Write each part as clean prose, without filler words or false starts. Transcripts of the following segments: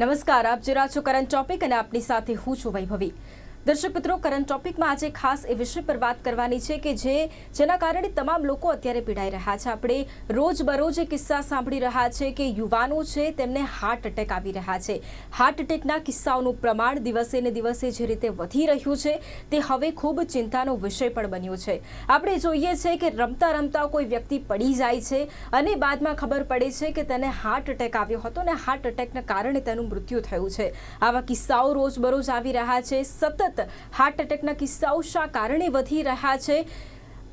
નમસ્કાર, આપ જોઈ રહ્યા છો કરંટ ટોપિક અને આપની સાથે હું છું વૈભવી। દર્શક મિત્રો, કરંટ ટોપિકમાં આજે ખાસ એ વિષય પર વાત કરવાની છે કે જેના કારણે તમામ લોકો અત્યારે પીડાઈ રહ્યા છે। આપણે રોજબરોજ એ કિસ્સા સાંભળી રહ્યા છે કે યુવાનો છે તેમને હાર્ટ એટેક આવી રહ્યા છે। હાર્ટ એટેકના કિસ્સાઓનું પ્રમાણ દિવસે ને દિવસે જે રીતે વધી રહ્યું છે તે હવે ખૂબ ચિંતાનો વિષય પણ બન્યો છે। આપણે જોઈએ છે કે રમતા રમતા કોઈ વ્યક્તિ પડી જાય છે અને બાદમાં ખબર પડે છે કે તેને હાર્ટ એટેક આવ્યો હતો અને હાર્ટ એટેકના કારણે તેનું મૃત્યુ થયું છે। આવા કિસ્સાઓ રોજબરોજ આવી રહ્યા છે। સતત હાર્ટ એટેકના કિસ્સાઓ શા કારણે વધી રહ્યા છે,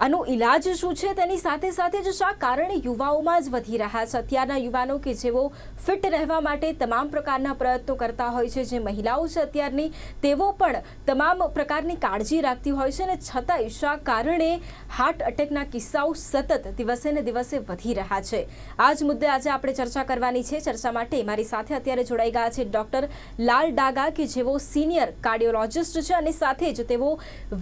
આનો ઇલાજ શું છે, તેની સાથે સાથે જ શા કારણે યુવાઓમાં જ વધી રહ્યા છે। અત્યારના યુવાનો કે જેઓ ફિટ રહેવા માટે તમામ પ્રકારના પ્રયત્નો કરતા હોય છે, જે મહિલાઓ છે અત્યારની તેઓ પણ તમામ પ્રકારની કાળજી રાખતી હોય છે, અને છતાંય શા કારણે હાર્ટ એટેકના કિસ્સાઓ સતત દિવસે ને દિવસે વધી રહ્યા છે। આ જ મુદ્દે આજે આપણે ચર્ચા કરવાની છે। ચર્ચા માટે મારી સાથે અત્યારે જોડાઈ ગયા છે ડૉક્ટર લાલ ડાગા કે જેઓ સિનિયર કાર્ડિયોલોજિસ્ટ છે અને સાથે જ તેઓ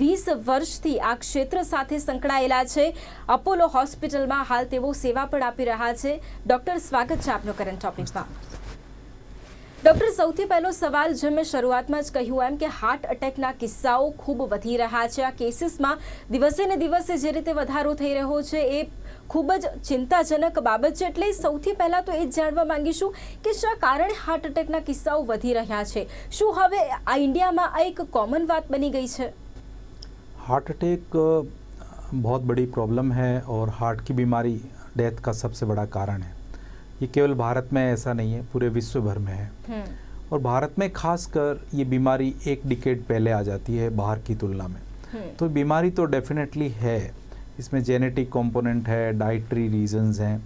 20 વર્ષથી આ ક્ષેત્ર સાથે સંકળાયેલા છે। અપોલો હોસ્પિટલમાં હાલ તેઓ સેવા પણ આપી રહ્યા છે। ડૉક્ટર, સ્વાગત છે આપનો કરંટ ટોપિકમાં। ડૉક્ટર, સૌથી પહેલો સવાલ જે મેં શરૂઆતમાં જ કહ્યું એમ કે હાર્ટ એટેકના કિસ્સાઓ ખૂબ વધી રહ્યા છે। આ કેસીસમાં દિવસે ને દિવસે જે રીતે વધારો થઈ રહ્યો છે એ ખૂબ જ ચિંતાજનક બાબત છે। એટલે સૌથી પહેલાં તો એ જ જાણવા માંગીશું કે શા કારણે હાર્ટ એટેકના કિસ્સાઓ વધી રહ્યા છે। શું હવે આ ઇન્ડિયામાં આ એક કોમન વાત બની ગઈ છે? हार्ट अटैक बहुत बड़ी प्रॉब्लम है और हार्ट की बीमारी डेथ का सबसे बड़ा कारण है। ये केवल भारत में ऐसा नहीं है, पूरे विश्व भर में है। और भारत में खासकर ये बीमारी एक डिकेड पहले आ जाती है बाहर की तुलना में। तो बीमारी तो डेफिनेटली है, इसमें जेनेटिक कंपोनेंट है, डाइटरी रीजंस हैं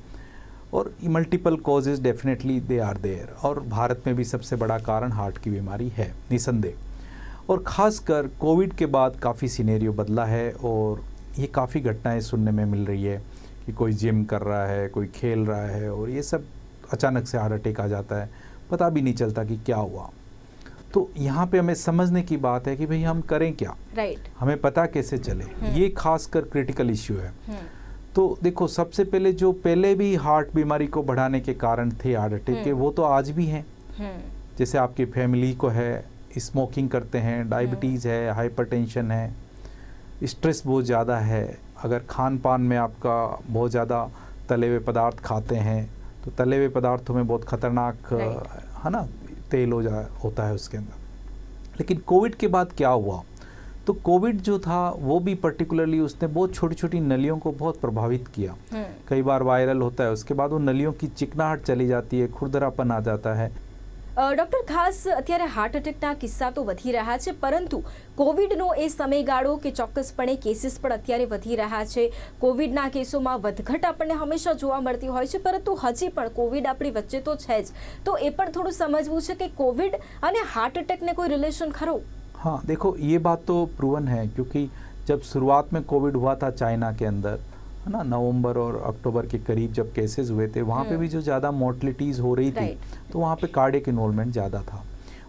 और multiple causes definitely they are there. और भारत में भी सबसे बड़ा कारण हार्ट की बीमारी है निसंदेह। और ख़ासकर कोविड के बाद काफ़ी सिनेरियो बदला है और ये काफ़ी घटनाएं सुनने में मिल रही है कि कोई जिम कर रहा है, कोई खेल रहा है और ये सब अचानक से हार्ट अटैक आ जाता है, पता भी नहीं चलता कि क्या हुआ। तो यहाँ पे हमें समझने की बात है कि भाई हम करें क्या, हमें पता कैसे चले, ये खासकर क्रिटिकल इश्यू है। तो देखो, सबसे पहले जो पहले भी हार्ट बीमारी को बढ़ाने के कारण थे हार्ट अटैक के, वो तो आज भी हैं। जैसे आपकी फैमिली को है, स्मोकिंग करते हैं, डायबिटीज़ है, हाइपरटेंशन है, स्ट्रेस बहुत ज़्यादा है, अगर खान पान में आपका बहुत ज़्यादा तले हुए पदार्थ खाते हैं तो तले हुए पदार्थों में बहुत ख़तरनाक है ना तेल होता है उसके अंदर। लेकिन कोविड के बाद क्या हुआ, तो कोविड जो था वो भी पर्टिकुलरली उसने बहुत छोटी छोटी नलियों को बहुत प्रभावित किया। कई बार वायरल होता है, उसके बाद वो नलियों की चिकनाहट चली जाती है, खुरदरापन आ जाता है। ડૉક્ટર, ખાસ અત્યારે હાર્ટ એટેકના કિસ્સા તો વધી રહ્યા છે, પરંતુ કોવિડનો એ સમયગાળો કે ચોક્કસપણે કેસીસ પણ અત્યારે વધી રહ્યા છે। કોવિડના કેસોમાં વધઘટ આપણને હંમેશા જોવા મળતી હોય છે, પરંતુ હજી પણ કોવિડ આપણી વચ્ચે તો છે જ। તો એ પણ થોડું સમજવું છે કે કોવિડ અને હાર્ટ એટેકને કોઈ રિલેશન ખરો? हाँ, देखो ये बात तो प्रूवन है, क्योंकि जब शुरुआत में कोविड हुआ था चाइना के अंदर, है ना, नवंबर और अक्टूबर के करीब जब केसेस हुए थे, वहाँ पे भी जो ज़्यादा मोर्टलिटीज़ हो रही थी तो वहाँ पे कार्डियक इन्वॉल्वमेंट ज़्यादा था।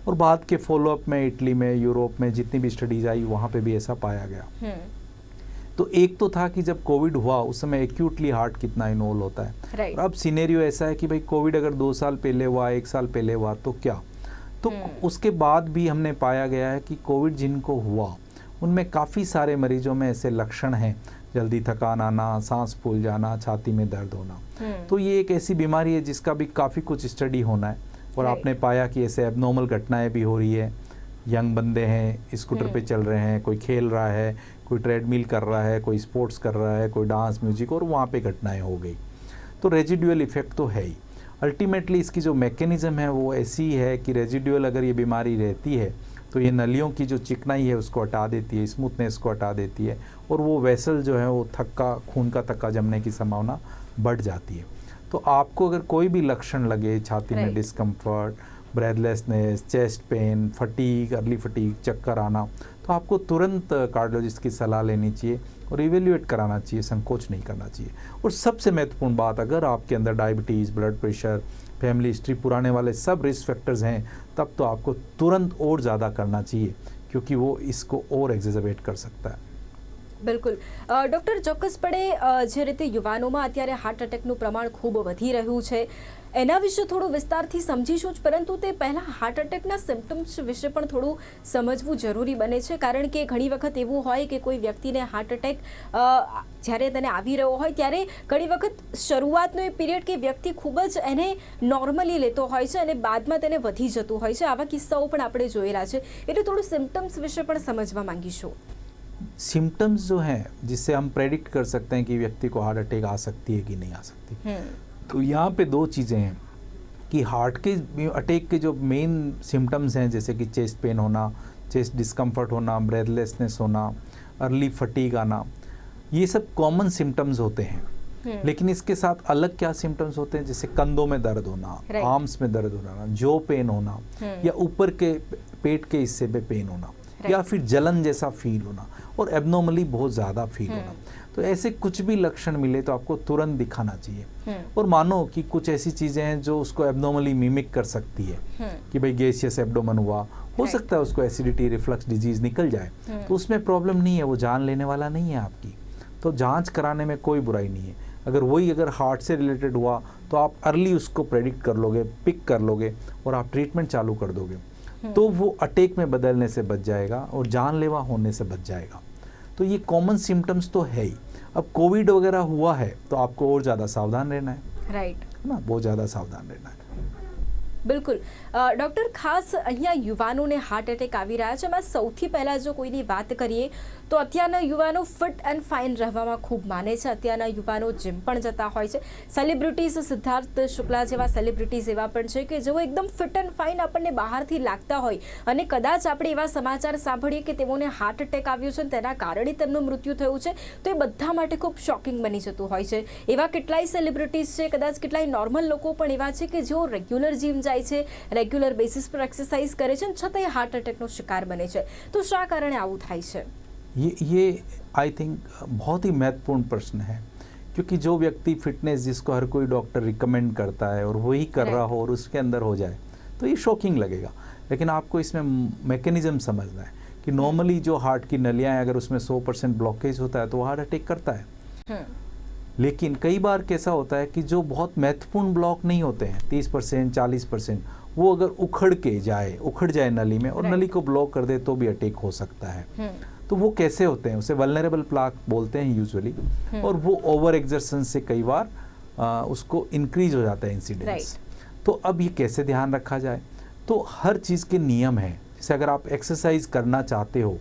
और बाद के फॉलोअप में इटली में, यूरोप में जितनी भी स्टडीज़ आई वहाँ पे भी ऐसा पाया गया। तो एक तो था कि जब कोविड हुआ उस समय एक्यूटली हार्ट कितना इन्वॉल्व होता है। और अब सिनेरियो ऐसा है कि भाई कोविड अगर 2 साल पहले हुआ, 1 साल पहले हुआ तो क्या, तो उसके बाद भी हमने पाया गया है कि कोविड जिनको हुआ उनमें काफ़ी सारे मरीजों में ऐसे लक्षण हैं, जल्दी थकान आना, सांस फूल जाना, छाती में दर्द होना। तो ये एक ऐसी बीमारी है जिसका भी काफ़ी कुछ स्टडी होना है। और आपने पाया कि ऐसे एबनॉर्मल घटनाएं भी हो रही है। यंग बंदे हैं, स्कूटर पे चल रहे हैं, कोई खेल रहा है, कोई ट्रेडमिल कर रहा है, कोई स्पोर्ट्स कर रहा है, कोई डांस म्यूजिक, और वहाँ पे घटनाएं हो गई। तो रेजिडुअल इफेक्ट तो है ही। अल्टीमेटली इसकी जो मैकेनिज़्म है वो ऐसी है कि रेजिडुअल अगर ये बीमारी रहती है तो ये नलियों की जो चिकनाई है उसको हटा देती है, स्मूथनेस को हटा देती है, और वो वेसल जो है वो खून का थक्का जमने की संभावना बढ़ जाती है। तो आपको अगर कोई भी लक्षण लगे, छाती में discomfort, breathlessness, chest pain, fatigue, early fatigue, चक्कर आना, तो आपको तुरंत कार्डियोलॉजिस्ट की सलाह लेनी चाहिए और इवेल्युएट कराना चाहिए, संकोच नहीं करना चाहिए। और सबसे महत्वपूर्ण बात, अगर आपके अंदर diabetes, blood pressure, family history पुराने वाले सब रिस्क फैक्टर्स हैं, तब तो आपको तुरंत और ज़्यादा करना चाहिए, क्योंकि वो इसको और एग्जेजरेट कर सकता है। બિલકુલ ડૉક્ટર ચોક્કસપણે જે રીતે યુવાનોમાં અત્યારે હાર્ટ એટેકનું પ્રમાણ ખૂબ વધી રહ્યું છે એના વિશે થોડું વિસ્તારથી સમજીશું જ, પરંતુ તે પહેલાં હાર્ટ એટેકના સિમ્પટમ્સ વિશે પણ થોડું સમજવું જરૂરી બને છે, કારણ કે ઘણી વખત એવું હોય કે કોઈ વ્યક્તિને હાર્ટ એટેક જ્યારે તેને આવી રહ્યો હોય ત્યારે ઘણી વખત શરૂઆતનો એ પીરિયડ કે વ્યક્તિ ખૂબ જ એને નોર્મલી લેતો હોય છે અને બાદમાં તેને વધી જતું હોય છે. આવા કિસ્સાઓ પણ આપણે જોયેલા છે, એટલે થોડું સિમ્પટમ્સ વિશે પણ સમજવા માંગીશું. सिम्टम्स जो हैं जिससे हम प्रेडिक्ट कर सकते हैं कि व्यक्ति को हार्ट अटैक आ सकती है कि नहीं आ सकती, तो यहाँ पे दो चीज़ें हैं कि हार्ट के अटैक के जो मेन सिम्टम्स हैं, जैसे कि चेस्ट पेन होना, चेस्ट डिस्कम्फर्ट होना, ब्रेथलेसनेस होना, अर्ली फटीग आना, ये सब कॉमन सिम्टम्स होते हैं. लेकिन इसके साथ अलग क्या सिम्टम्स होते हैं, जैसे कंधों में दर्द होना, आर्म्स में दर्द होना, जो पेन होना, या ऊपर के पेट के हिस्से पे पेन होना, या फिर जलन जैसा फील होना और एब्नॉर्मली बहुत ज़्यादा फील होना. तो ऐसे कुछ भी लक्षण मिले तो आपको तुरंत दिखाना चाहिए. और मानो कि कुछ ऐसी चीज़ें हैं जो उसको एब्नॉर्मली मिमिक कर सकती है कि भाई गैसियस एब्डोमेन हुआ, हो सकता है उसको एसिडिटी रिफ्लक्स डिजीज़ निकल जाए, तो उसमें प्रॉब्लम नहीं है, वो जान लेने वाला नहीं है आपकी. तो जांच कराने में कोई बुराई नहीं है. अगर हार्ट से रिलेटेड हुआ तो आप अर्ली उसको प्रेडिक्ट कर लोगे, पिक कर लोगे और आप ट्रीटमेंट चालू कर दोगे, तो वो अटैक में बदलने से बच जाएगा और जानलेवा होने से बच जाएगा. तो ये कॉमन सिम्टम्स तो है ही. अब कोविड वगैरह हुआ है तो आपको और ज़्यादा सावधान रहना है, રાઈટ, ना, बहुत ज़्यादा सावधान रहना है. બિલકુલ ડૉક્ટર, ખાસ અહીંયા યુવાનોને હાર્ટ એટેક આવી રહ્યા છે. એમાં સૌથી પહેલાં જો કોઈની વાત કરીએ તો અત્યારના યુવાનો ફિટ એન્ડ ફાઇન રહેવામાં ખૂબ માને છે. અત્યારના યુવાનો જીમ પણ જતા હોય છે. સેલિબ્રિટીઝ, સિદ્ધાર્થ શુક્લા જેવા સેલિબ્રિટીઝ એવા પણ છે કે જેઓ એકદમ ફિટ એન્ડ ફાઇન આપણને બહારથી લાગતા હોય અને કદાચ આપણે એવા સમાચાર સાંભળીએ કે તેઓને હાર્ટ એટેક આવ્યો છે અને તેના કારણે તેમનું મૃત્યુ થયું છે, તો એ બધા માટે ખૂબ શોકિંગ બની જતું હોય છે. એવા કેટલાય સેલિબ્રિટીઝ છે, કદાચ કેટલાય નોર્મલ લોકો પણ એવા છે કે જેઓ રેગ્યુલર જીમ જાય છે, રેગ્યુલર બેસિસ પર एक्सरसाइज करे છે, છતાંય હાર્ટ એટેકનો શિકાર બને છે. તો શા કારણે આવું થાય છે? ये आई थिंक बहुत ही महत्वपूर्ण प्रश्न है, क्योंकि जो व्यक्ति फिटनेस जिसको हर कोई डॉक्टर रिकमेंड करता है और वही कर रहा हो और उसके अंदर हो जाए तो ये शॉकिंग लगेगा. लेकिन आपको इसमें मैकेनिज्म समझना है कि नॉर्मली जो हार्ट की नलियाँ हैं, अगर उसमें 100% ब्लॉकेज होता है तो वो हार्ट अटैक करता है. लेकिन कई बार कैसा होता है कि जो बहुत महत्वपूर्ण ब्लॉक नहीं होते हैं, 30%, 40%, वो अगर उखड़ जाए नली में और नली को ब्लॉक कर दे तो भी अटैक हो सकता है. तो वो कैसे होते हैं, उसे वल्नरेबल प्लाक बोलते हैं यूजुअली, और वो ओवर एक्सर्शन से कई बार उसको इंक्रीज हो जाता है इंसिडेंस. तो अब ये कैसे ध्यान रखा जाए, तो हर चीज़ के नियम हैं. जैसे अगर आप एक्सरसाइज करना चाहते हो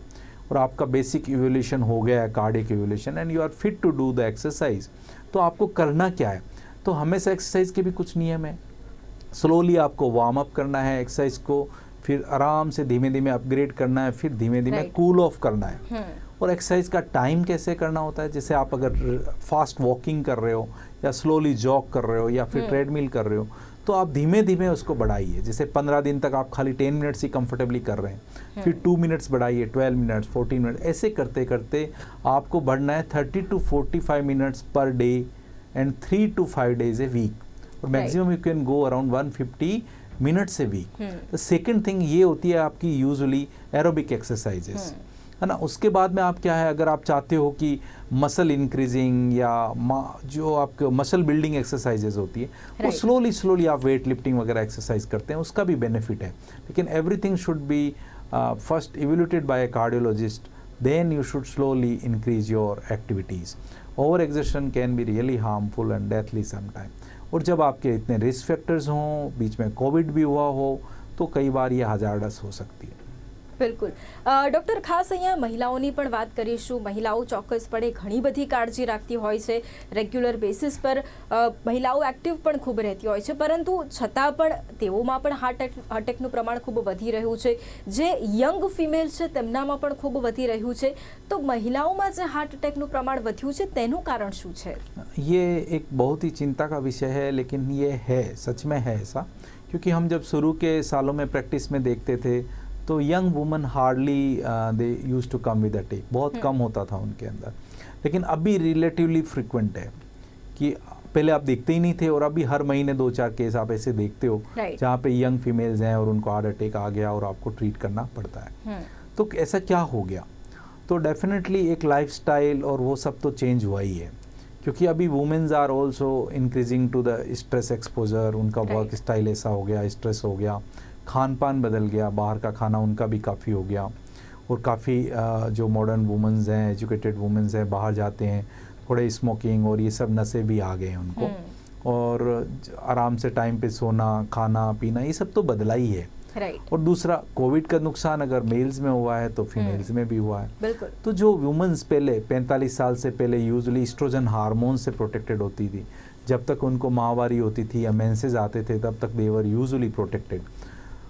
और आपका बेसिक इवोल्यूशन हो गया है, cardiac evolution, and you are fit to do the exercise, तो आपको करना क्या है, तो हमेशा एक्सरसाइज के भी कुछ नियम है. स्लोली आपको वार्म अप करना है एक्सरसाइज को, फिर आराम से धीमे धीमे अपग्रेड करना है, फिर धीमे धीमे कूल ऑफ करना है. और एक्सरसाइज का टाइम कैसे करना होता है, जैसे आप अगर फास्ट वॉकिंग कर रहे हो या स्लोली जॉग कर रहे हो या फिर ट्रेडमिल कर रहे हो, तो आप धीमे धीमे उसको बढ़ाइए. जैसे 15 दिन तक आप खाली 10 मिनट्स ही कंफर्टेबली कर रहे हैं, फिर 2 मिनट्स बढ़ाइए, 12 मिनट्स, 14 मिनट, ऐसे करते करते आपको बढ़ना है 30 to 45 minutes per day and 3 to 5 days a week. और maximum you can go around 150 minutes a week. The second thing ये होती है आपकी यूजुअली एरोबिक एक्सरसाइजेस, है ना. उसके बाद में आप क्या है, अगर आप चाहते हो कि मसल इंक्रीजिंग या जो आपके मसल बिल्डिंग एक्सरसाइजेज होती है, वो स्लोली आप वेट लिफ्टिंग वगैरह एक्सरसाइज करते हैं, उसका भी बेनिफिट है. लेकिन everything should be first evaluated by a cardiologist, then you should slowly increase your activities. Over exertion can be really harmful and deathly sometime. और जब आपके इतने रिस्क फैक्टर्स हों, बीच में कोविड भी हुआ हो, तो कई बार ये हजारडस हो सकती है. બિલકુલ ડૉક્ટર, ખાસ અહીંયા મહિલાઓની પણ વાત કરીશું. મહિલાઓ ચોક્કસપણે ઘણી બધી કાળજી રાખતી હોય છે. રેગ્યુલર બેસિસ પર મહિલાઓ એક્ટિવ પણ ખૂબ રહેતી હોય છે, પરંતુ છતાં પણ તેઓમાં પણ હાર્ટ અટેકનું પ્રમાણ ખૂબ વધી રહ્યું છે. જે યંગ ફિમેલ છે તેમનામાં પણ ખૂબ વધી રહ્યું છે. તો મહિલાઓમાં જે હાર્ટ અટેકનું પ્રમાણ વધ્યું છે તેનું કારણ શું છે? ये एक बहुत ही चिंता का विषय है, लेकिन ये है, सच में है ऐसा. क्योंकि हम जब शुरू के सालों में प्रैक्टिस में देखते थे तो young woman hardly they use to come with attack, बहुत कम होता था उनके अंदर. लेकिन अभी रिलेटिवली फ्रिक्वेंट है कि पहले आप देखते ही नहीं थे, और अभी हर महीने 2-4 केस आप ऐसे देखते हो जहाँ पे यंग फीमेल्स हैं और उनको हार्ट अटैक आ गया और आपको ट्रीट करना पड़ता है. तो ऐसा क्या हो गया, तो डेफिनेटली एक लाइफस्टाइल और वो सब तो चेंज हुआ ही है, क्योंकि अभी womens are also increasing to the stress exposure, उनका वर्क स्टाइल ऐसा हो गया, स्ट्रेस हो गया, खान पान बदल गया, बाहर का खाना उनका भी काफ़ी हो गया, और काफ़ी जो मॉडर्न वुमेन्स हैं, एजुकेटेड वुमेन्स हैं, बाहर जाते हैं, थोड़े स्मोकिंग और ये सब नशे भी आ गए हैं उनको, और आराम से टाइम पे सोना, खाना पीना, ये सब तो बदला ही है। राइट। और दूसरा, कोविड का नुकसान अगर मेल्स में हुआ है तो फीमेल्स में भी हुआ है। बिल्कुल। तो जो वुमेन्स पहले 45 साल से पहले यूजुअली एस्ट्रोजन हार्मोन से प्रोटेक्टेड होती थी, जब तक उनको माहवारी होती थी या मेंसेस आते थे तब तक दे वर यूजुअली प्रोटेक्टेड,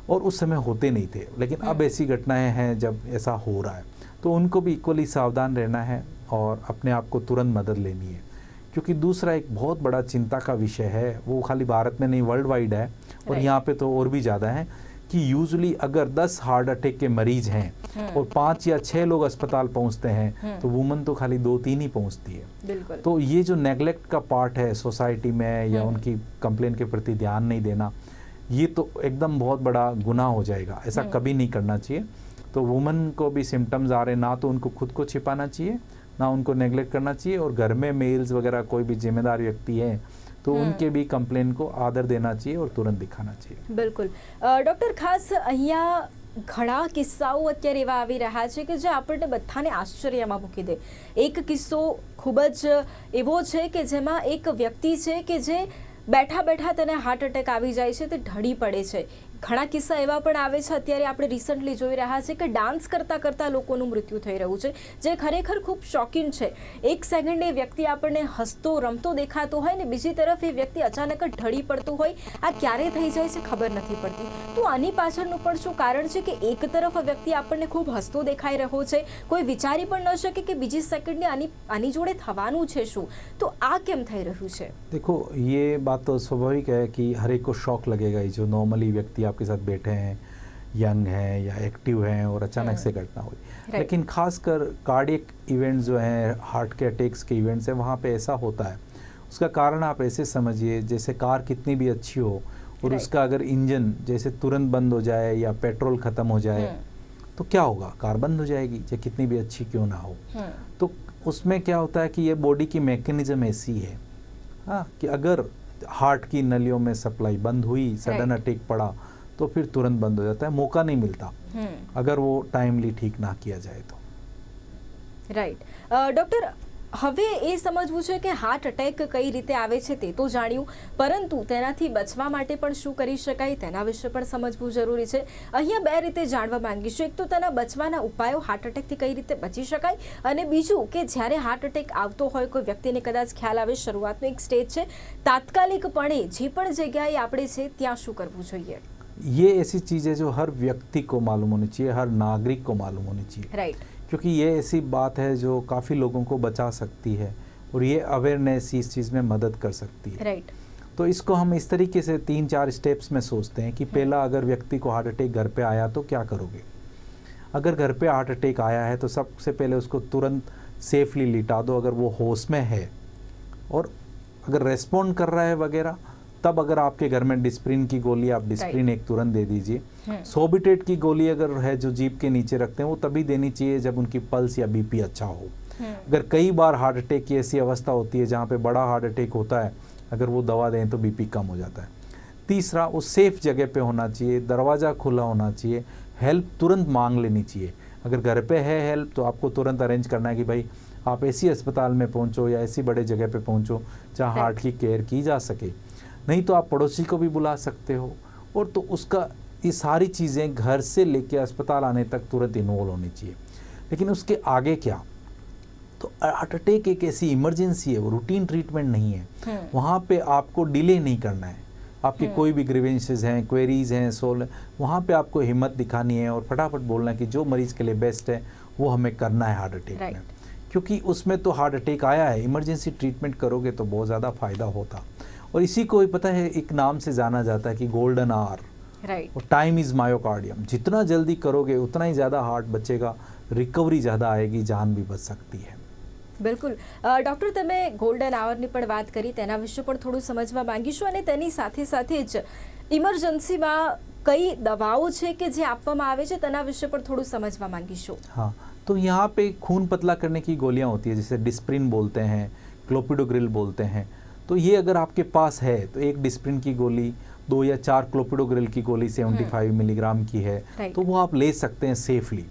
और उस समय होते नहीं थे। लेकिन अब ऐसी घटनाएं हैं जब ऐसा हो रहा है, तो उनको भी इक्वली सावधान रहना है और अपने आप को तुरंत मदद लेनी है। क्योंकि दूसरा एक बहुत बड़ा चिंता का विषय है, वो खाली भारत में नहीं, वर्ल्ड वाइड है, और यहाँ पे तो और भी ज़्यादा है, कि यूजुअली अगर 10 हार्ट अटैक के मरीज हैं और 5 या 6 लोग अस्पताल पहुंचते हैं, तो वुमन तो खाली 2-3 ही पहुंचती है। बिल्कुल। तो ये जो नेग्लेक्ट का पार्ट है सोसाइटी में, या उनकी कंप्लेन के प्रति ध्यान नहीं देना, ये तो एकदम बहुत बड़ा गुनाह हो जाएगा। ऐसा कभी नहीं करना चाहिए। तो वुमन को भी सिम्टम्स आ रहे, ना तो उनको खुद को छिपाना चाहिए, ना उनको नेग्लेक्ट करना चाहिए, और घर में मेल्स वगैरह कोई भी जिम्मेदार व्यक्ति है तो उनके भी कंप्लेन को आदर देना चाहिए और तुरंत दिखाना चाहिए। બિલકુલ ડૉક્ટર, ખાસ અહીંયા ઘણા કિસ્સાઓ અત્યારે એવા આવી રહ્યા છે કે જે આપણને બધાને આશ્ચર્યમાં મૂકી દે. એક કિસ્સો ખૂબ જ એવો છે કે જેમાં એક વ્યક્તિ છે કે જે બેઠા બેઠા તેને હાર્ટ અટેક આવી જાય છે, તે ઢળી પડે છે. ઘણા કિસ્સા એવા પણ આવે છે, અત્યારે આપણે રિસન્ટલી જોઈ રહ્યા છે કે ડાન્સ કરતાં કરતાં લોકોનું મૃત્યુ થઈ રહ્યું છે, જે ખરેખર ખૂબ શોકિંગ છે. એક સેકન્ડ એ વ્યક્તિ આપણને હસતો રમતો દેખાતો હોય ને બીજી તરફ એ વ્યક્તિ અચાનક જ ઢળી પડતું હોય. આ ક્યારે થઈ જાય છે ખબર નથી પડતી. તો આની પાછળનું પણ શું કારણ છે કે એક તરફ વ્યક્તિ આપણને ખૂબ હસતો દેખાઈ રહ્યો છે, કોઈ વિચારી પણ ન શકે કે બીજી સેકન્ડને આની જોડે થવાનું છે શું. તો આ કેમ થઈ રહ્યું છે? देखो, ये बात तो स्वाभाविक है कि हर एक को शौक लगेगा ही, जो नॉर्मली व्यक्ति आपके साथ बैठे हैं, यंग हैं या एक्टिव हैं, और अचानक से घटना हुई। लेकिन खासकर कार्डियक इवेंट्स जो हैं, हार्ट के अटैक्स के इवेंट्स हैं, वहाँ पे ऐसा होता है। उसका कारण आप ऐसे समझिए, जैसे कार कितनी भी अच्छी हो और उसका अगर इंजन जैसे तुरंत बंद हो जाए या पेट्रोल ख़त्म हो जाए तो क्या होगा? कार बंद हो जाएगी, चाहे कितनी भी अच्छी क्यों ना हो। तो उसमें क्या होता है कि ये बॉडी की मैकेनिज्म ऐसी है, हाँ, कि अगर हार्ट की नलियों में सप्लाई बंद हुई, सडन अटैक पड़ा, तो फिर तुरंत बंद हो जाता है, मौका नहीं मिलता अगर वो टाइमली ठीक ना किया जाए तो। રાઈટ ડૉક્ટર, હવે એ સમજવું છે કે હાર્ટ અટેક કઈ રીતે આવે છે તે તો જાણ્યું, પરંતુ તેનાથી બચવા માટે પણ શું કરી શકાય તેના વિશે પણ સમજવું જરૂરી છે. અહીંયા બે રીતે જાણવા માંગીશું. એક તો તેના બચવાના ઉપાયો, હાર્ટ અટેકથી કઈ રીતે બચી શકાય, અને બીજું કે જ્યારે હાર્ટ અટેક આવતો હોય, કોઈ વ્યક્તિને કદાચ ખ્યાલ આવે શરૂઆતનો એક સ્ટેજ છે, તાત્કાલિકપણે જે પણ જગ્યાએ આપણે છે ત્યાં શું કરવું જોઈએ? ये ऐसी चीज़ है जो हर व्यक्ति को मालूम होनी चाहिए, हर नागरिक को मालूम होनी चाहिए। राइट। क्योंकि ये ऐसी बात है जो काफ़ी लोगों को बचा सकती है, और ये अवेयरनेस इस चीज़ में मदद कर सकती है। राइट। तो इसको हम इस तरीके से 3-4 स्टेप्स में सोचते हैं कि पहला, अगर व्यक्ति को हार्ट अटैक घर पे आया तो क्या करोगे? अगर घर पे हार्ट अटैक आया है तो सबसे पहले उसको तुरंत सेफली लिटा दो अगर वो होश में है, और अगर रेस्पॉन्ड कर रहा है वगैरह, तब अगर आपके घर में डिस्प्रिन की गोली, आप डिस्प्रिन एक तुरंत दे दीजिए। सोबिटेट की गोली अगर है जो जीभ के नीचे रखते हैं, वो तभी देनी चाहिए जब उनकी पल्स या बीपी अच्छा हो। अगर कई बार हार्ट अटैक की ऐसी अवस्था होती है जहाँ पे बड़ा हार्ट अटैक होता है, अगर वो दवा दें तो बीपी कम हो जाता है। तीसरा, वो सेफ जगह पे होना चाहिए, दरवाज़ा खुला होना चाहिए, हेल्प तुरंत मांग लेनी चाहिए। अगर घर पे है हेल्प तो आपको तुरंत अरेंज करना है कि भाई आप ऐसी अस्पताल में पहुँचो या ऐसी बड़े जगह पे पहुँचो जहाँ हार्ट की केयर की जा सके। नहीं तो आप पड़ोसी को भी बुला सकते हो, और तो उसका ये सारी चीज़ें घर से लेके अस्पताल आने तक तुरंत इन्वॉल्व होनी चाहिए। लेकिन उसके आगे क्या? तो हार्ट अटैक एक ऐसी इमरजेंसी है, वो रूटीन ट्रीटमेंट नहीं है। वहाँ पे आपको डिले नहीं करना है। आपकी कोई भी ग्रीवेंसेस हैं, क्वेरीज हैं, सोल, वहाँ पे आपको हिम्मत दिखानी है और फटाफट बोलना है कि जो मरीज़ के लिए बेस्ट है वो हमें करना है हार्ट अटैक में। क्योंकि उसमें तो हार्ट अटैक आया है, इमरजेंसी ट्रीटमेंट करोगे तो बहुत ज़्यादा फ़ायदा होता। और इसी को ही पता है, एक नाम से जाना जाता है कि गोल्डन आवर। राइट। और टाइम इज़ मायोकार्डियम। जितना जल्दी करोगे उतना ही ज़्यादा हार्ट बचेगा, रिकवरी ज़्यादा आएगी, जान भी बच सकती है। બિલકુલ ડૉક્ટર, તમે ગોલ્ડન આવરની પણ વાત કરી, તેના વિશે પણ થોડું સમજવા માંગીશું, અને તેની સાથે સાથે જ ઇમરજન્સીમાં કઈ દવાઓ છે કે જે આપવામાં આવે છે તેના વિશે પણ થોડું સમજવા માંગીશું. हाँ, तो यहाँ पे खून पतला करने की गोलियाँ होती है, जैसे डिस्प्रिन बोलते हैं, क्लोपिडोग्रिल बोलते हैं। तो ये अगर आपके पास है तो एक डिस्प्रिन की गोली, 2 या 4 क्लोपिडोग्रिल की गोली 75 मिलीग्राम की है, तो वो आप ले सकते हैं सेफली।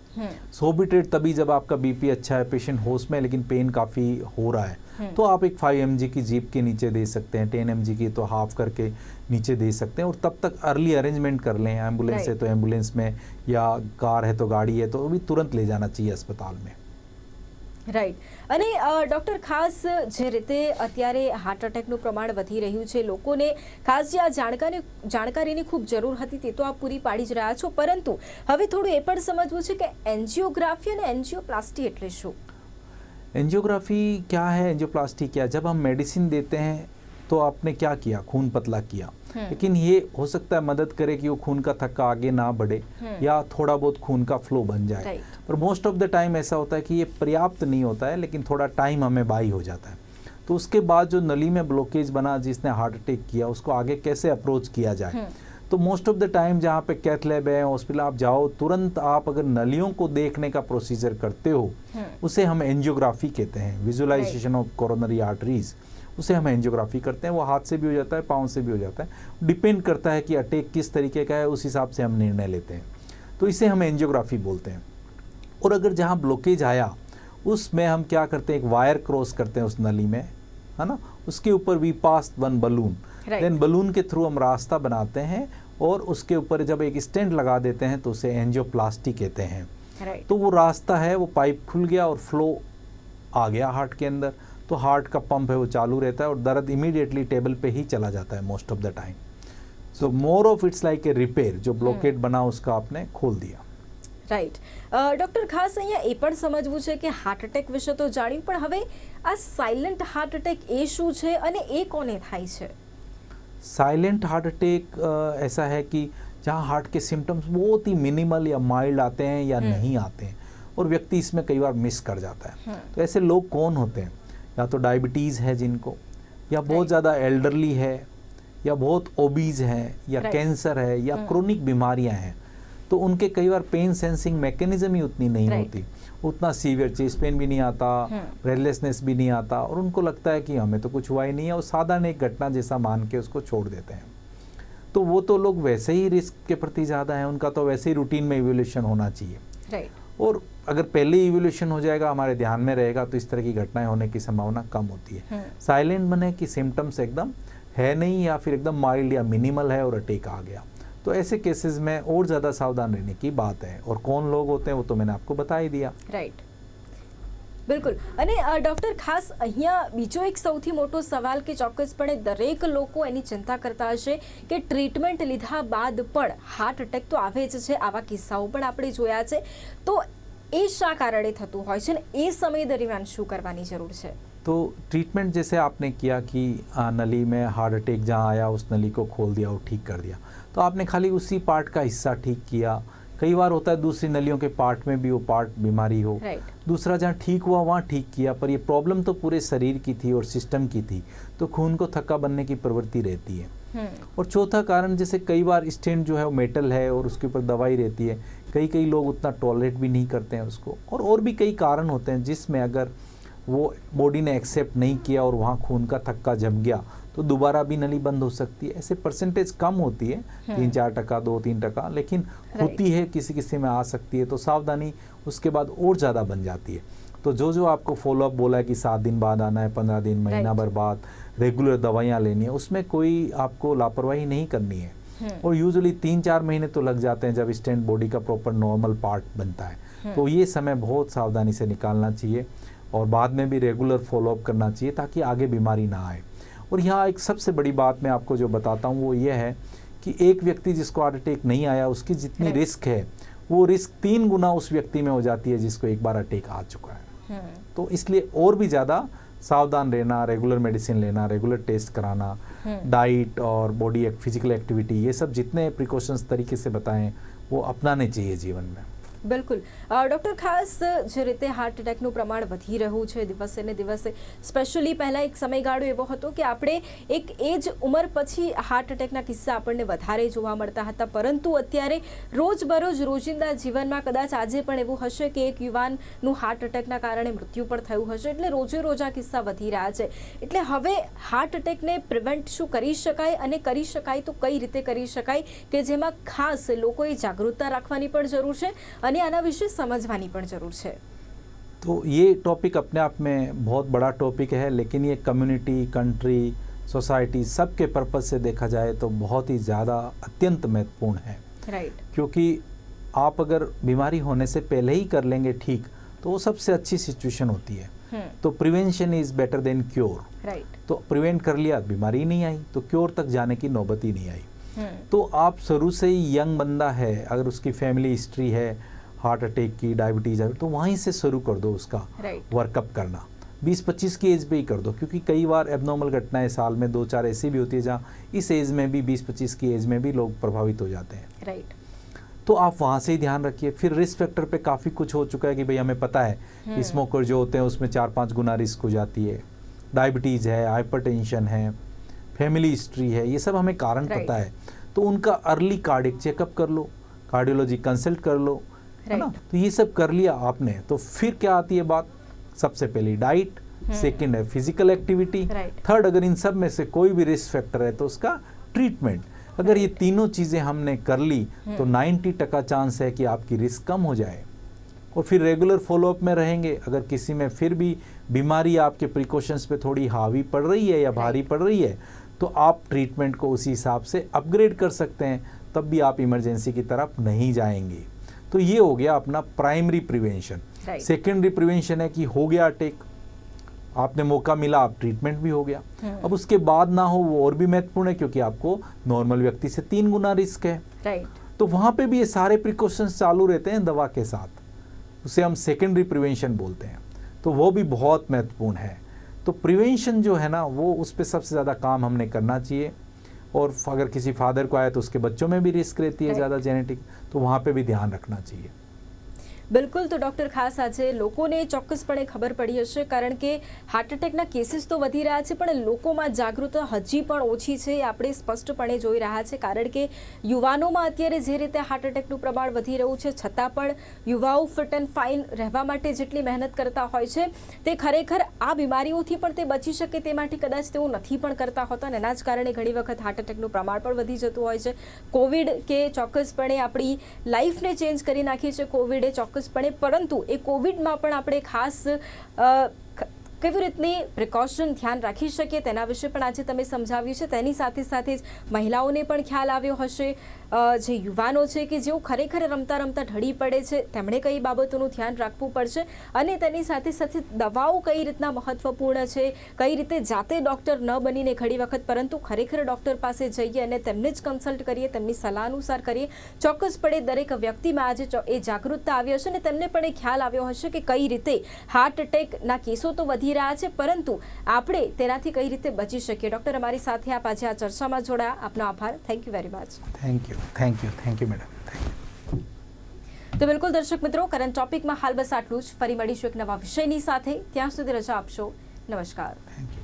सोबिट्रेट तभी जब आपका बीपी अच्छा है, पेशेंट होश में, लेकिन पेन काफ़ी हो रहा है, तो आप एक 5 mg की जीप के नीचे दे सकते हैं, 10 mg की तो हाफ करके नीचे दे सकते हैं। और तब तक अर्ली अरेंजमेंट कर लें, एम्बुलेंस है तो एम्बुलेंस में, या कार है तो गाड़ी है तो भी तुरंत ले जाना चाहिए अस्पताल में। રાઈટ અને ડૉક્ટર ખાસ જે રીતે અત્યારે હાર્ટ અટેકનું પ્રમાણ વધી રહ્યું છે, લોકોને ખાસ જે આ જાણકારીની ખૂબ જરૂર હતી તે તો આપ પૂરી પાડી જ રહ્યા છો, પરંતુ હવે થોડું એ પણ સમજવું છે કે એન્જિયોગ્રાફી અને એન્જિયોપ્લાસ્ટી એટલે શું? एंजियोग्राफी क्या है, एंजियोप्लास्टी क्या है? जब हम मेडिसिन देते हैं तो आपने क्या किया, खून पतला किया, लेकिन ये हो सकता है मदद करे कि वो खून का थक्का आगे ना बढ़े या थोड़ा बहुत खून का फ्लो बन जाए। पर मोस्ट ऑफ द टाइम ऐसा होता है कि ये पर्याप्त नहीं होता है, लेकिन थोड़ा टाइम हमें बाई हो जाता है। तो उसके बाद जो नली में ब्लॉकेज बना, जिसने हार्ट अटैक किया, उसको आगे कैसे अप्रोच किया जाए। तो मोस्ट ऑफ द टाइम जहाँ पे कैथ लैब है, हॉस्पिटल आप जाओ, तुरंत आप अगर नलियों को देखने का प्रोसीजर करते हो, उसे हम एंजियोग्राफी कहते हैं, विजुअलाइजेशन ऑफ कोरोनरी आर्टरीज, उसे हम एंजियोग्राफी करते हैं। वो हाथ से भी हो जाता है, पाँव से भी हो जाता है, डिपेंड करता है कि अटैक किस तरीके का है, उस हिसाब से हम निर्णय लेते हैं। तो इसे हम एंजियोग्राफी बोलते हैं। और अगर जहाँ ब्लॉकेज आया उसमें हम क्या करते हैं, एक वायर क्रॉस करते हैं उस नली में, है ना, उसके ऊपर we pass 1 balloon, then balloon के थ्रू हम रास्ता बनाते हैं और उसके ऊपर जब एक स्टेंट लगा देते हैं तो उसे एंजियोप्लास्टी कहते हैं। तो वो रास्ता है, वो पाइप खुल गया और फ्लो आ गया हार्ट के अंदर, तो हार्ट का पंप है वो चालू रहता है और दर्द इमीडिएटली टेबल पे ही चला जाता है most of the time. So more of its like a repair, जो ब्लॉकेट बना उसका आपने खोल दिया। રાઈટ ડૉક્ટર, ખાસ અહીંયા એ પણ સમજવું છે કે હાર્ટ અટેક વિશે તો જાણ્યું, પણ હવે આ સાયલેન્ટ હાર્ટ અટેક એ શું છે અને એ કોને થાય છે? साइलेंट हार्ट अटैक ऐसा है कि जहाँ हार्ट के सिम्टम्स बहुत ही मिनिमल या माइल्ड आते हैं या नहीं आते हैं, और व्यक्ति इसमें कई बार मिस कर जाता है। तो ऐसे लोग कौन होते हैं? या तो डायबिटीज़ है जिनको, या बहुत ज़्यादा एल्डरली है, या बहुत ओबीज है, या कैंसर है, या क्रोनिक बीमारियां हैं। तो उनके कई बार पेन सेंसिंग मैकेनिज्म ही उतनी नहीं होती, उतना सीवियर चेस्ट पेन भी नहीं आता, ब्रेथलेसनेस भी नहीं आता, और उनको लगता है कि हमें तो कुछ हुआ ही नहीं है, और साधारण एक घटना जैसा मान के उसको छोड़ देते हैं। तो वो तो लोग वैसे ही रिस्क के प्रति ज़्यादा हैं, उनका तो वैसे ही रूटीन में इवोल्यूशन होना चाहिए। और अगर पहले इवोल्यूशन हो जाएगा, हमारे ध्यान में रहेगा, तो इस तरह की घटनाएं होने की संभावना कम होती है। साइलेंट बने कि सिम्टम्स एकदम है नहीं, या फिर एकदम माइल्ड या मिनिमल है और अटैक आ गया, तो ऐसे केसेस में और ज़्यादा सावधान रहने की बात है। और कौन लोग होते हैं वो तो मैंने आपको बता ही दिया। राइट, બિલકુલ। અને ડૉક્ટર, ખાસ અહીંયા બીજો એક સૌથી મોટો સવાલ કે ચોક્કસપણે દરેક લોકો એની ચિંતા કરતા હશે કે ટ્રીટમેન્ટ લીધા બાદ પણ હાર્ટ અટેક તો આવે જ છે, આવા કિસ્સાઓ પણ આપણે જોયા છે, તો એ શા કારણે થતું હોય છે ને એ સમય દરમિયાન શું કરવાની જરૂર છે? तो ट्रीटमेंट जैसे आपने किया कि नली में हार्ट अटैक जहाँ आया उस नली को खोल दिया और ठीक कर दिया, तो आपने खाली उसी पार्ट का हिस्सा ठीक किया। कई बार होता है दूसरी नलियों के पार्ट में भी वो पार्ट बीमारी हो, दूसरा जहाँ ठीक हुआ वहाँ ठीक किया, पर ये प्रॉब्लम तो पूरे शरीर की थी और सिस्टम की थी, तो खून को थक्का बनने की प्रवृत्ति रहती है। और चौथा कारण, जैसे कई बार स्टेंट जो है वो मेटल है और उसके ऊपर दवाई रहती है, कई लोग उतना टॉलरेट भी नहीं करते हैं उसको, और भी कई कारण होते हैं जिसमें अगर वो बॉडी ने एक्सेप्ट नहीं किया और वहाँ खून का थक्का जम गया तो दोबारा भी नली बंद हो सकती है। ऐसे परसेंटेज कम होती है, 3-4%, 2-3%, लेकिन होती है, किसी किसी में आ सकती है, तो सावधानी उसके बाद और ज़्यादा बन जाती है। तो जो आपको फॉलोअप बोला है कि 7 दिन बाद आना है, 15 दिन, महीना भर बाद रेगुलर दवाइयाँ लेनी है, उसमें कोई आपको लापरवाही नहीं करनी है। और यूजुअली 3-4 महीने तो लग जाते हैं जब स्टेंट बॉडी का प्रॉपर नॉर्मल पार्ट बनता है, तो ये समय बहुत सावधानी से निकालना चाहिए और बाद में भी रेगुलर फॉलोअप करना चाहिए ताकि आगे बीमारी ना आए। और यहाँ एक सबसे बड़ी बात मैं आपको जो बताता हूँ वो ये है कि एक व्यक्ति जिसको हार्ट अटैक नहीं आया, उसकी जितनी रिस्क है वो रिस्क 3 गुना उस व्यक्ति में हो जाती है जिसको एक बार अटैक आ चुका है। तो इसलिए और भी ज़्यादा सावधान रहना, रेगुलर मेडिसिन लेना, रेगुलर टेस्ट कराना, डाइट और बॉडी फिजिकल एक्टिविटी, ये सब जितने प्रिकॉशंस तरीके से बताएं वो अपनाने चाहिए जीवन में। બિલકુલ ડૉક્ટર, ખાસ જે રીતે હાર્ટ એટેકનું પ્રમાણ વધી રહ્યું છે દિવસે ને દિવસે, સ્પેશિયલી પહેલાં એક સમયગાળો એવો હતો કે આપણે એક એજ ઉંમર પછી હાર્ટ એટેકના કિસ્સા આપણને વધારે જોવા મળતા હતા, પરંતુ અત્યારે રોજબરોજ રોજિંદા જીવનમાં કદાચ આજે પણ એવું હશે કે એક યુવાનનું હાર્ટ એટેકના કારણે મૃત્યુ પણ થયું હશે, એટલે રોજે રોજ આ કિસ્સા વધી રહ્યા છે. એટલે હવે હાર્ટ એટેકને પ્રિવેન્ટ શું કરી શકાય, અને કરી શકાય તો કઈ રીતે કરી શકાય, કે જેમાં ખાસ લોકોએ જાગૃતતા રાખવાની પણ જરૂર છે અને આના વિશે समझवानी पण जरूर है. तो ये टॉपिक अपने आप में बहुत बड़ा टॉपिक है, लेकिन ये कम्युनिटी, कंट्री, सोसाइटी सबके पर्पज से देखा जाए तो बहुत ही ज़्यादा अत्यंत महत्वपूर्ण है. राइट. क्योंकि आप अगर बीमारी होने से पहले ही कर लेंगे ठीक, तो वो सबसे अच्छी सिचुएशन होती है. तो prevention is better than cure. Right. तो प्रिवेंट कर लिया, बीमारी नहीं आई, तो क्योर तक जाने की नौबत ही नहीं आई. तो आप शुरू से ही यंग बंदा है, अगर उसकी फैमिली हिस्ट्री है हार्ट अटैक की, डायबिटीज़ है, तो वहीं से शुरू कर दो उसका वर्कअप करना. 20-25 की एज पे ही कर दो, क्योंकि कई बार एबनॉर्मल घटनाएं साल में 2-4 ऐसी भी होती है जहाँ इस एज में भी 20-25 की एज में भी लोग प्रभावित हो जाते हैं. राइट. तो आप वहाँ से ही ध्यान रखिए. फिर रिस्क फैक्टर पे काफ़ी कुछ हो चुका है कि भाई हमें पता है स्मोकर जो होते हैं उसमें 4-5 गुना रिस्क हो जाती है. डायबिटीज़ है, हाइपरटेंशन है, फैमिली हिस्ट्री है, ये सब हमें कारण पता है. तो उनका अर्ली कार्डियक चेकअप कर लो, कार्डियोलॉजी कंसल्ट कर लो, है ना. तो ये सब कर लिया आपने, तो फिर क्या आती है बात, सबसे पहली डाइट, सेकंड है फिजिकल एक्टिविटी, थर्ड अगर इन सब में से कोई भी रिस्क फैक्टर है तो उसका ट्रीटमेंट. अगर ये तीनों चीज़ें हमने कर ली तो 90% चांस है कि आपकी रिस्क कम हो जाए. और फिर रेगुलर फॉलोअप में रहेंगे. अगर किसी में फिर भी बीमारी आपके प्रिकॉशंस पे थोड़ी हावी पड़ रही है या भारी पड़ रही है, तो आप ट्रीटमेंट को उसी हिसाब से अपग्रेड कर सकते हैं, तब भी आप इमरजेंसी की तरफ नहीं जाएंगे. तो ये हो गया अपना प्राइमरी प्रिवेंशन. सेकेंडरी प्रिवेंशन है कि हो गया अटैक, आपने मौका मिला, आप ट्रीटमेंट भी हो गया. अब उसके बाद ना हो वो और भी महत्वपूर्ण है, क्योंकि आपको नॉर्मल व्यक्ति से 3 गुना रिस्क है. तो वहाँ पे भी ये सारे प्रिकॉशंस चालू रहते हैं दवा के साथ, उसे हम सेकेंडरी प्रिवेंशन बोलते हैं. तो वो भी बहुत महत्वपूर्ण है. तो प्रिवेंशन जो है ना, वो उस पर सबसे ज़्यादा काम हमने करना चाहिए. और अगर किसी फादर को आया तो उसके बच्चों में भी रिस्क रहती है ज़्यादा जेनेटिक, तो वहाँ पे भी ध्यान रखना चाहिए. બિલકુલ. તો ડૉક્ટર, ખાસ આજે લોકોને ચોક્કસપણે ખબર પડી હશે, કારણ કે હાર્ટ એટેકના કેસીસ તો વધી રહ્યા છે, પણ લોકોમાં જાગૃતતા હજી પણ ઓછી છે, એ આપણે સ્પષ્ટપણે જોઈ રહ્યા છે. કારણ કે યુવાનોમાં અત્યારે જે રીતે હાર્ટ એટેકનું પ્રમાણ વધી રહ્યું છે, છતાં પણ યુવાઓ ફિટ એન્ડ ફાઇન રહેવા માટે જેટલી મહેનત કરતા હોય છે, તે ખરેખર આ બીમારીઓથી પણ તે બચી શકે તે માટે કદાચ તેઓ નથી પણ કરતા હોતા, અને એના જ કારણે ઘણી વખત હાર્ટ એટેકનું પ્રમાણ પણ વધી જતું હોય છે. કોવિડ કે ચોક્કસપણે આપણી લાઈફને ચેન્જ કરી નાખી છે કોવિડે, ચોક્કસપણે, પરંતુ એ કોવિડમાં પણ આપણે ખાસ કેવી રીતની પ્રિકોશન ધ્યાન રાખી શકીએ તેના વિશે પણ આજે તમે સમજાવ્યું છે. તેની સાથે સાથે જ મહિલાઓને પણ ખ્યાલ આવ્યો હશે, જે યુવાનો છે કે જેઓ ખરેખર રમતા રમતા ઢળી પડે છે, તેમણે કઈ બાબતોનું ધ્યાન રાખવું પડશે, અને તેની સાથે સાથે દવાઓ કઈ રીતના મહત્વપૂર્ણ છે, કઈ રીતે જાતે ડૉક્ટર ન બનીને ઘણી વખત, પરંતુ ખરેખર ડૉક્ટર પાસે જઈએ અને તેમને જ કન્સલ્ટ કરીએ, તેમની સલાહ અનુસાર કરીએ. ચોક્કસપણે દરેક વ્યક્તિમાં આજે એ જાગૃતતા આવી હશે અને તેમને પણ એ ખ્યાલ આવ્યો હશે કે કઈ રીતે હાર્ટ એટેકના કેસો તો વધી રહ્યા છે, પરંતુ આપણે તેનાથી કઈ રીતે બચી શકીએ. ડૉક્ટર, અમારી સાથે આપ આજે આ ચર્ચામાં જોડાયા, આપનો આભાર. Thank you very much. Thank you madam. તો બિલકુલ દર્શક મિત્રો, કરંટ ટોપિકમાં હાલ બસ આટલું જ. ફરી મળીશું એક નવા વિષયની સાથે. ત્યાં સુધી રજા આપશો. નમસ્કાર. Thank you.